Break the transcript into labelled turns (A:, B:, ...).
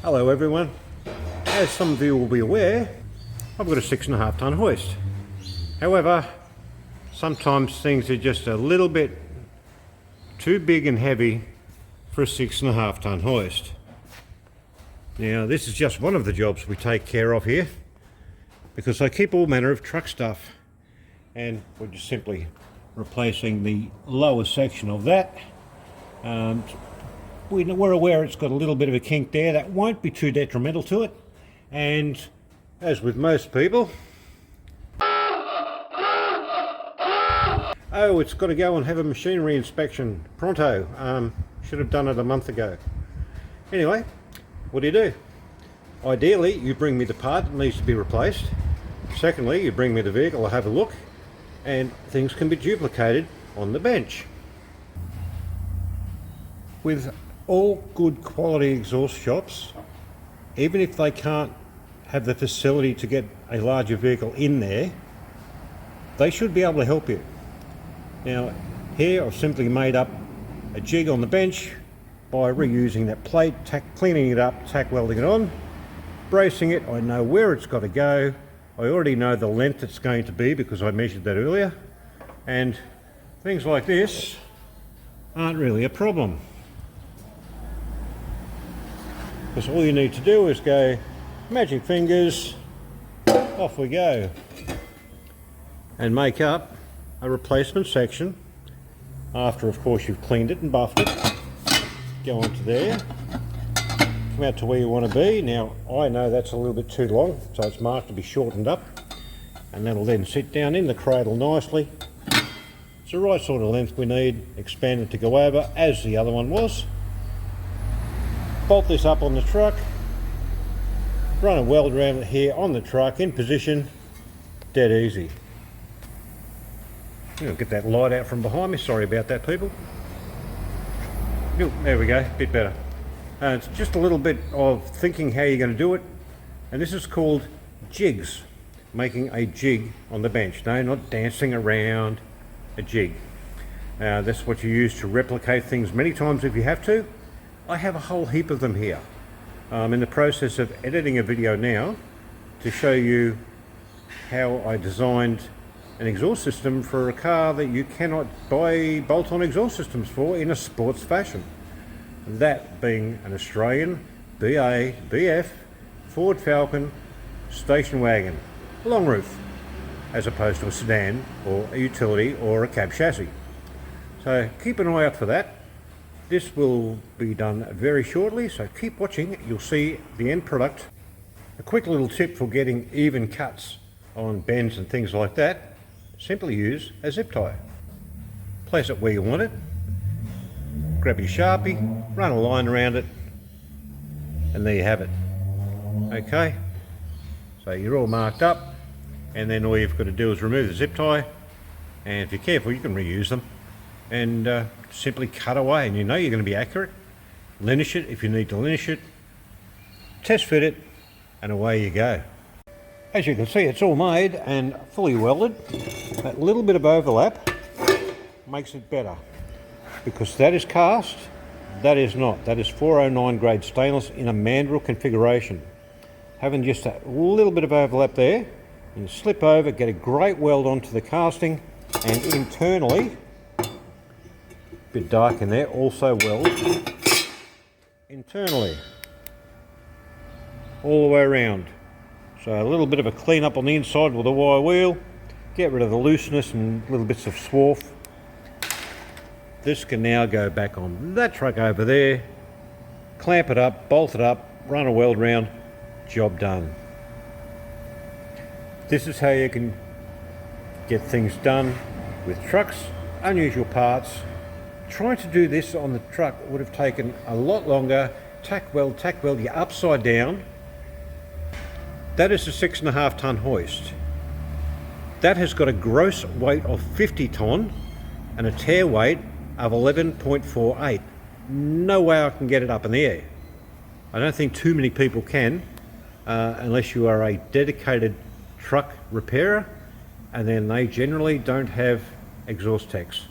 A: Hello everyone. As some of you will be aware, I've got a 6.5 ton hoist. However, sometimes things are just a little bit too big and heavy for a 6.5 ton hoist. Now this is just one of the jobs we take care of here, because I keep all manner of truck stuff, and we're just simply replacing the lower section of that. We're aware it's got a little bit of a kink there. That won't be too detrimental to it, and as with most people, oh, it's got to go and have a machinery inspection pronto. Should have done it a month ago. Anyway, what do? Ideally, you bring me the part that needs to be replaced. Secondly, you bring me the vehicle, I'll have a look, and things can be duplicated on the bench. With all good quality exhaust shops, even if they can't have the facility to get a larger vehicle in there, they should be able to help you. Now here I've simply made up a jig on the bench by reusing that plate, cleaning it up, tack welding it on, bracing it. I know where it's got to go. I already know the length it's going to be because I measured that earlier, and things like this aren't really a problem. Because all you need to do is go magic fingers, off we go, and make up a replacement section after, of course, you've cleaned it and buffed it. Go onto there, come out to where you want to be. Now I know that's a little bit too long, so it's marked to be shortened up, and that'll then sit down in the cradle nicely. It's the right sort of length we need, expanded to go over as the other one was. Bolt this up on the truck, run a weld around it here on the truck in position, dead easy. I'll get that light out from behind me, sorry about that people. There we go, bit better. It's just a little bit of thinking how you're going to do it, and this is called jigs, making a jig on the bench. No, not dancing around, a jig. That's what you use to replicate things many times if you have to. I have a whole heap of them here. I'm in the process of editing a video now to show you how I designed an exhaust system for a car that you cannot buy bolt-on exhaust systems for in a sports fashion. That being an Australian BF Ford Falcon station wagon, long roof, as opposed to a sedan or a utility or a cab chassis. So keep an eye out for that. This will be done very shortly, so keep watching, you'll see the end product. A quick little tip for getting even cuts on bends and things like that: simply use a zip tie. Place it where you want it, grab your Sharpie, run a line around it, and there you have it. Okay, so you're all marked up, and then all you've got to do is remove the zip tie, and if you're careful you can reuse them, and simply cut away, and you know you're going to be accurate. Linish it if you need to linish it, test fit it, and away you go. As you can see, it's all made and fully welded. That little bit of overlap makes it better, because that is cast, that is not. That is 409 grade stainless in a mandrel configuration. Having just a little bit of overlap there, and slip over, get a great weld onto the casting, and internally, bit dark in there, also weld internally all the way around. So a little bit of a clean up on the inside with a wire wheel, get rid of the looseness and little bits of swarf. This can now go back on that truck over there, clamp it up, bolt it up, run a weld round, job done. This is how you can get things done with trucks, unusual parts. Trying to do this on the truck would have taken a lot longer. Tack weld, you're upside down. That is a 6.5 ton hoist. That has got a gross weight of 50 ton and a tear weight of 11.48. No way I can get it up in the air. I don't think too many people can, unless you are a dedicated truck repairer, and then they generally don't have exhaust techs.